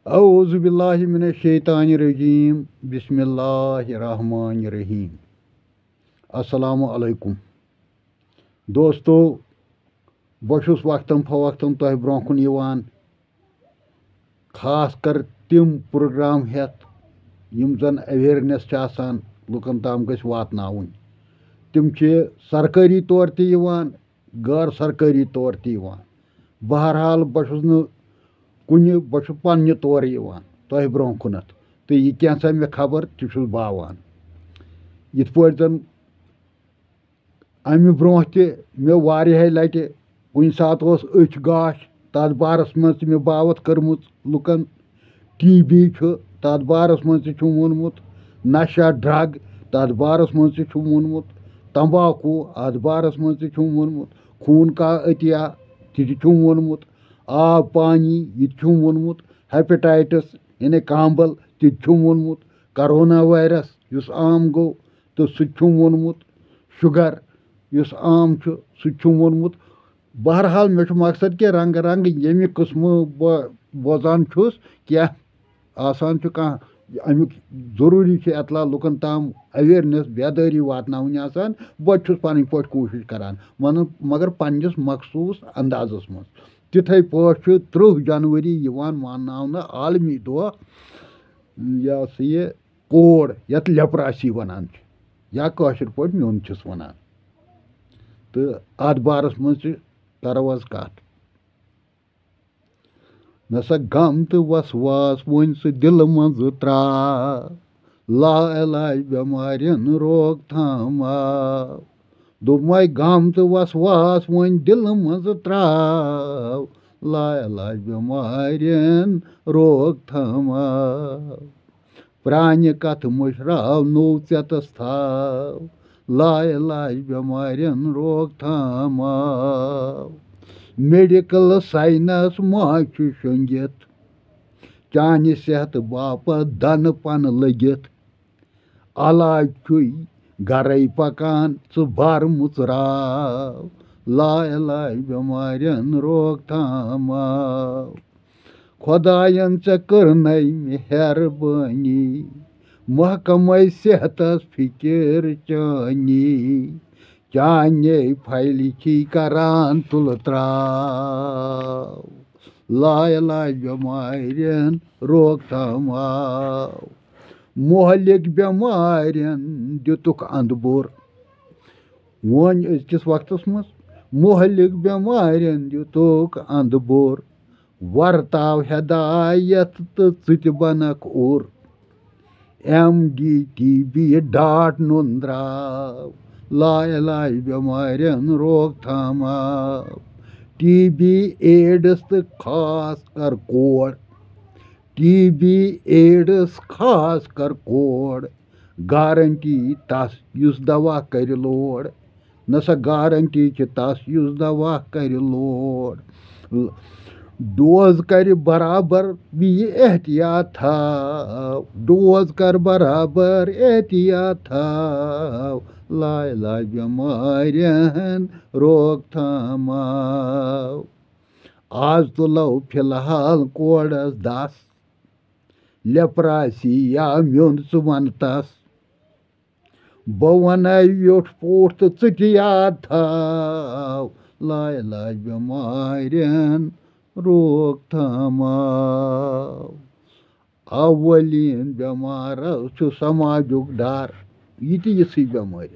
औज़ु बिल्लाहि मिनश शैतानिर रजीम बिस्मिल्लाहिर रहमानिर रहीम। अस्सलामु अलैकुम दोस्तों, बशुस वक्तन फवक्तन तह ब्रोकुन यवान, खास कर तिम प्रोग्राम हेत यम जन अवेयरनेस आसान लुकन ताम गछ वातनाउन। तिम छे सरकारी तौर ते यवान, गैर सरकारी तौर ते यवान। बहरहाल बशुस न कुन बशुस पन्ने तौर यवान तह ब्रोह कुनत तो यह कैसा मे खबर तुछुस बावान। यिथ पॉइंट जन अमि ब्रोह ते मे वारियाह लटि कुन सात ओस अछ गाश तथ बारस मज मे बावत करमुत लुकन। टीबी छु तथ बारस मज छु वोनमुत। नशा ड्रग तथ बारस मज छु वोनमुत। तंबाकू अथ बारस मज छु वोनमुत। खून का अतिया ति छु वोनमुत। आब पानी यह छु वोनमुत। हेपेटाइटिस यानी कांबल ति छु वोनमुत। कोरोना वायरस युस आम गो तो सु छु वोनमुत। शुगर युस आम छु सु छु वोनमुत। बहरहाल मे मकसद कि रंग रंग यमि किस्म बोजान छुस क्या आसान छु कह अमुक जरूरी छे अतला लुकन ताम अवेयरनेस बेदारी वातनाउन आसान। बह छुस पन पट कोशिश करान मगर पन्निस मखसूस अंदाजस मज। तिथे पट 30 जनवरी यवान माननाउन आलमी दो यह सा ये कोड यत लेप्रासी वनान या काशिर पट म्योन छुस वनान। तो अत बारस मज करो अज कत। नसा गम तो वसवास वन सह दिल मज त्रा, ला इलाज बेमारियन रोक थाम आव। दोपमे गम तो वसवास वन दिल मज त्राव, ला इलाज बेमारियन रोक थाम आव। प्रान कथ मुशराव नो चेतस थाव, ला इलाज बेमारियन रोक थाम आव। मेडिकल साइंस माच शंगित, चान सेहत बापत दन पन लगित। अलाज छुई गरई पकान च बार मुचराव, ला इलाज बेमारियन रोक थाम आव। खुदायन च करनै मेहरबानी, महकमै सेहतस फिकिर चानी। चाने फाइल छी करान तुल त्राव, ला इलाज बेमारियन रोक थाम आव। मोहलिक बेमारियन दितुक अंधबोर। वन अजकिस वक्तस मज मोहलिक बेमारियन दितुक अंधबोर। वर्ताव हदायत तो चुत बनक और, MDTB डाट नुंद्राव, ला इलाज बेमारियन रोक थाम आव। TB एड्स तो खास कर कोड़, TB एड्स खास कर कोड़। गारंटी तस युस दवा कर लोड़, नसा गारंटी च तस युस दवा कर लोड़। डोज कर बराबर भी एहतियात थाव, डोज कर बराबर एहतियात थाव। ला इलाज बेमारियन रोक थाम आव। आज तुलो फिलहाल कोड़स 10, लेप्रासी या म्योन च वन तस। बह वन व्योठ पोठ तो चुत याद थाव, ला इलाज बेमारियन रोक थाम आव। अवलिन बेमार छु समाजुक डर, यह यी बेमार।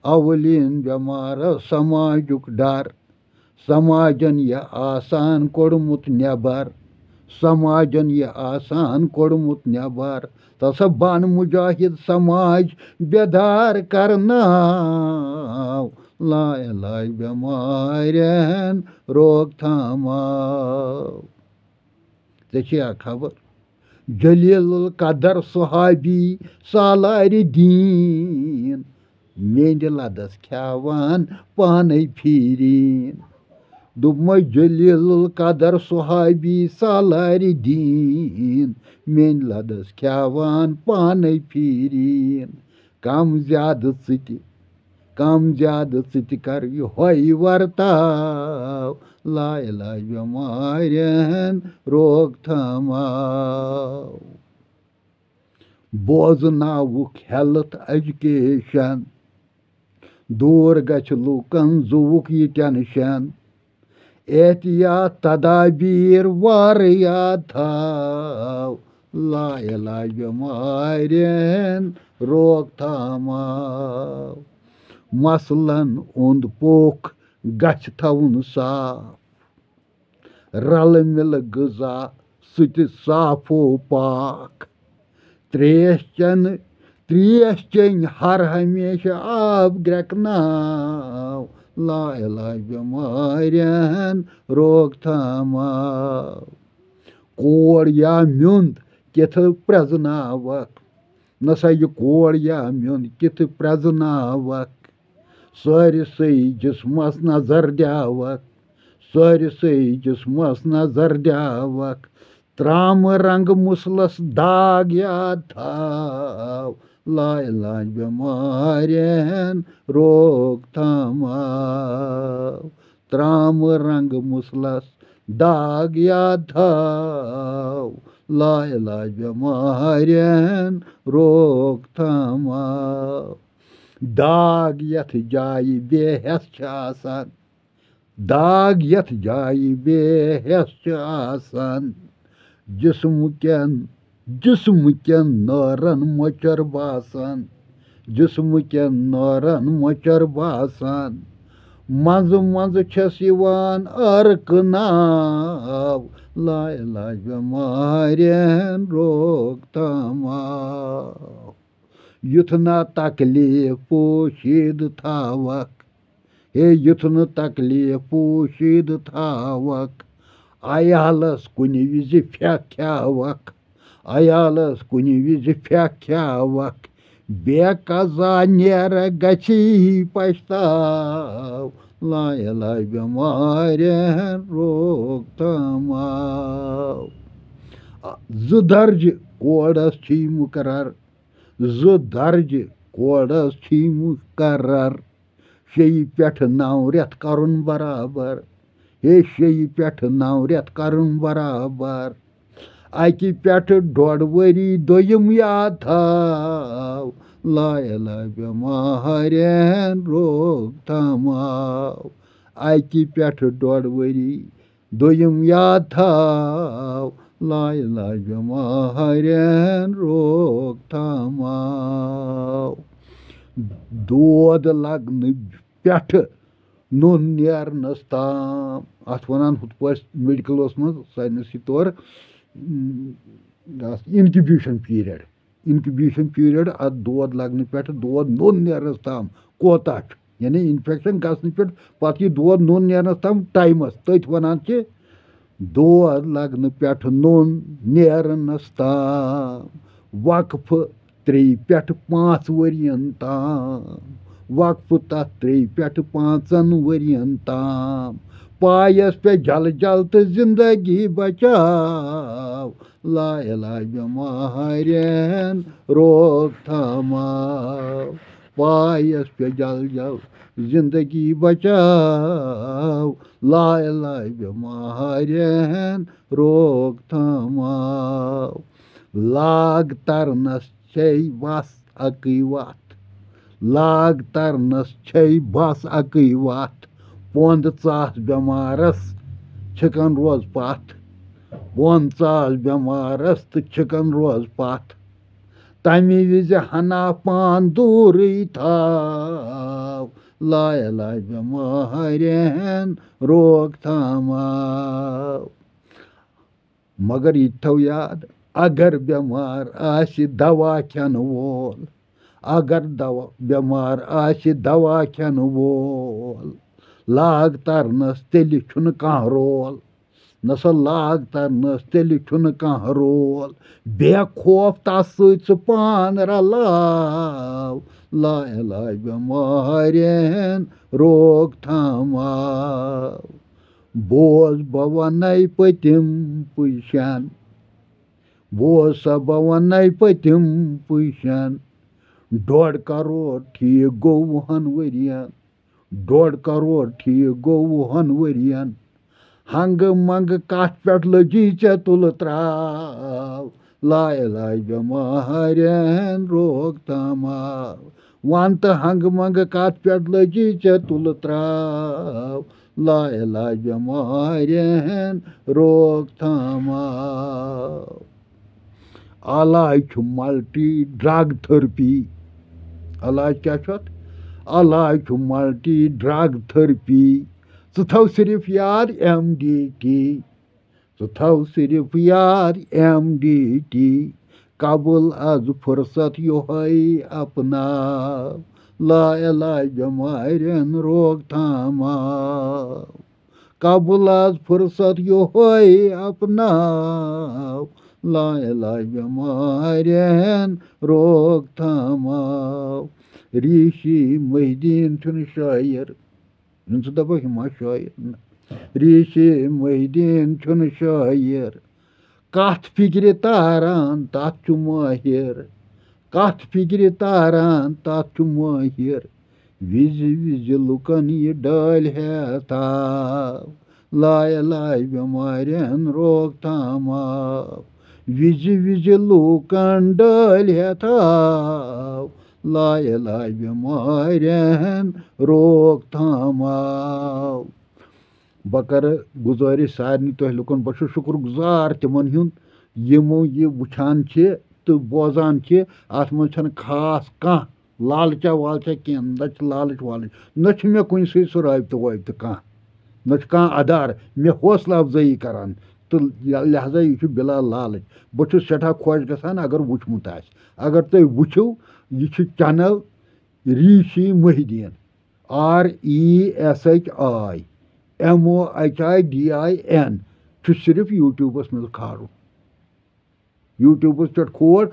अवलिन बेमार समाजुक डर, समाजन यह आसान कोड़मुत नेबर। समाजन यह आसान कोड़मुत नेबर। तस बन मुजाहिद समाज बेदार करनाव, ला इलाज बेमारियन रोक थाम आव। चे खबर जलील कदर सुहाबी सालार दीन, मेंद लदस खेवान पाने फिरीन। दोपमे जलील कदर सुहाबी सालार दीन, मेंद लदस खेवान पाने फिरीन। कम ज्यादा सति कम ज्यादा ژٕ تہِ کر یِہوٚے ورتاو لاعلاج بٮ۪مارٮ۪ن روک تھاماو بوزناوُکھ ہٮ۪لتھ ایجوکیشن دوٗر گژھِ لوٗکن زُوُکھ یہِ ٹٮ۪نشن احتیاط تدابیٖر وارٕ یاد تھاو لاعلاج بٮ۪مارٮ۪ن روک تھاماو مثلاً اوٚنٛد پوٚکھ گژھِ تھاوُن صاف رلہٕ مِلہٕ غذا سُہ تہِ صاف و پاک ترٛیش چیٚنۍ ہر ہمیشہٕ آب گرٛٮ۪کناو لاعلاج بٮ۪مارٮ۪ن روک تھاماو کوڑ یا میوٚنٛد کِتھٕ پرٛزناوکھ نسا یہِ کوڑ یا میوٚنٛد کِتھٕ پرٛزناوکھ سٲرسٕے جسمس نظر دِیاوکھ سٲرسٕے جسمس نظر دِیاوکھ ترٛامہٕ رنٛگہٕ مُسلس داگ یاد تھاو لاعلاج بٮ۪مارٮ۪ن روک تھاماو ترٛامہٕ رنٛگہٕ مُسلس داگ یاد تھاو لاعلاج بٮ۪مارٮ۪ن روک تھاماو داگ یتھ جایہِ بے ہٮ۪س چھِ آسان داگ یتھ جایہِ بے ہٮ۪س چھِ آسان جسمہٕ کٮ۪ن نٲرن مۄچر باسان جسمہٕ کٮ۪ن نٲرن مۄچر باسان منٛزٕ منٛزٕ چھَس یِوان عرقہٕ ناو لاعلاج بٮ۪مارٮ۪ن روک تھاماو یُتھ نہ تکلیٖف پوشیٖدٕ تھاوکھ یُتھ نہٕ تکلیٖف پوشیٖدٕ تھاوکھ عیالس کُنہِ وِزِ پھٮ۪کھ کھیاوکھ عیالس کُنہِ وِزِ پھٮ۪کھ کھیاوکھ بے قضا نیرکھ گژھی پشتاو لاعلاج بٮ۪مارٮ۪ن روک تھاماو 2 درجہٕ کوڑس چھِ مُقرر 2 درجہٕ کوڑس چھِ مُقرر 6 پٮ۪ٹھٕ 9 رٮ۪تھ کرُن برابر 6 پٮ۪ٹھٕ 9 رٮ۪تھ کرُن برابر 1 پٮ۪ٹھٕ 1.5 ؤری دوٚیِم یاد تھاو لاعلاج بٮ۪مارٮ۪ن روک تھاماو 1 پٮ۪ٹھٕ 1.5 ؤری دوٚیِم یاد تھاو لاعلاج بٮ۪مارٮ۪ن روک تھاماو دود لگنہٕ پٮ۪ٹھٕ نوٚن نیرنس تام اتھ ونان ہُتھ پٲٹھۍ میڈِکلس منٛز ساینسی طور اِنکیوبیشن پیٖریڈ اتھ دود لگنہٕ پٮ۪ٹھٕ دود نوٚن نیرنس تام کوتاہ چھُ یعنی اِنفیکشن گژھنہٕ پٮ۪ٹھ پتہٕ یہِ دود نوٚن نیرنس تام ٹایمس تٔتھۍ ونان چھِ دود لگنہٕ پٮ۪ٹھٕ نوٚن نیرنس تام وقفہٕ 3 پٮ۪ٹھٕ 5 ؤرین تام وقفہٕ تتھ 3 پٮ۪ٹھٕ 5 ؤرین تام پایس پہ جل جل تہٕ زندگی بچاو لاعلاج بٮ۪مارٮ۪ن روک تھاماو پایس پہ جل جل زندگی بچاو لاعلاج بٮ۪مارٮ۪ن روک تھاماو لاگ ترنس چھے بس اکٕے وتھ لاگ ترنس چھے بس اکٕے وتھ پۄنٛد ژاس بٮ۪مارس چھِکن روز پتھ پۄنٛد ژاس بٮ۪مارس تہٕ چھِکن روز پتھ تمہِ وِزِ ہنا پان دوٗرٕے تھاو لاعلاج بٮ۪مارٮ۪ن روک تھاماو مگر یہِ تہِ تھاو یاد اگر بٮ۪مار آسہِ دوا کھٮ۪نہٕ وول اگر بٮ۪مار آسہِ دوا کھٮ۪نہٕ وول لاگ ترنس تیٚلہِ چھُنہٕ کانٛہہ رول نسا لاگ ترنس تیٚلہِ چھُنہٕ کانٛہہ رول بے خوف تس سۭتۍ ژٕ پان رلاو لاعلاج بٮ۪مارٮ۪ن روک تھاماو بوز بہٕ ونے پٔتِم پُزِشن بوز سا بہٕ ونے پٔتِم پُزِشن $1.5 करोड़ ठीक गो 20 वरियन $1.5 करोड़ ठीक गो 20 वरियन हंग मंग कथ पे लगी चे तुल त्राव लाय लाय बेमारन रोकथाम वन तो हंग मंग कथ पे लगी चे तुल त्राव लाय लाय बेमारन रोकथाम इलाज मल्टी ड्रग थेरेपी इलाज क्या इलाज मल्टी ड्रग थेरेपी थो सिर्फ याद MDT थो सिर्फ याद MDT कबुल आज फुर्सत योहै अपना ला इलाज बेमारन रोकथाम कबुल आज फुर्सत योहै अपना ला इलाज बेमारन रोकथाम ऋषि मोहिदीन छुन शायर दपो हिमा शायर ऋषि मोहिदीन छुन शायर कथ फिक्र तारान तथ छु माहिर कथ फिक्र तारान तथ छु माहिर विज विज लुकन ये डाल है लाय लाय बेमारन रोकथाम विज विज लुकन डाल है लाय लाय बेमारन रोकथाम बह कर गुजारिश सारे तुह लुकन बह शुक्र गुजार तिमन हुंद यमो ये वुछान तो बोजान अत मन खास कह लालचा वालचा कह न लालच वालच न मे कुन सह रबत वबत कह न आधार मे हौसला अफजाई करान तो लिहाजा यह बिला लालच बह सठा खुश गसान अगर वुचमुत अगर तुम वुचो यह चैनल ऋषि मोहिदीन RESHI MOHIDIN सिर्फ यूट्यूबस में खारुन यूट्यूबस पे खोल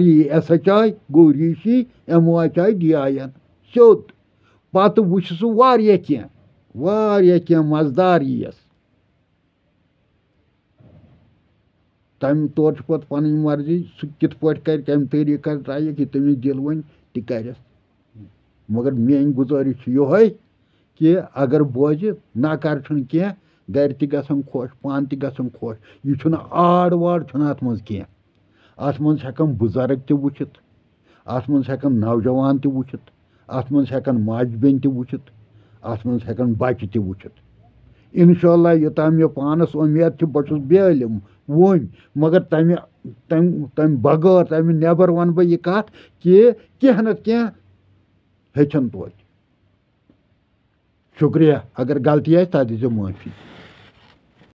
RESHI गो ऋषि MOHIDIN सोद पत वुच सह वारिया मजदार यस तम तौर पे पन मर्जी सह कित कर कम तरीक कर ट्राई कि तमिस दिल वन तह मगर मेन गुजारिश योहै कि अगर बोझ ना कर कह गर तन खुश पान तन खुश यह आड़ वाड़ अत मज कह अत मज हेकन बुजुर्ग त वुचित अत मज हेकन नौजवान त वुचित अत मज हेकन माज बेन त वुचित अत मज हेकन बच्चे त वुचित इंशाअल्लाह योतान मे पानस उम्मीद बस बेलम वन मगर तम बगैर तम नबर वन बह यह कथ कि कह न कह हेचन तो शुक्रिया अगर गलती तथ दीजिए माफी।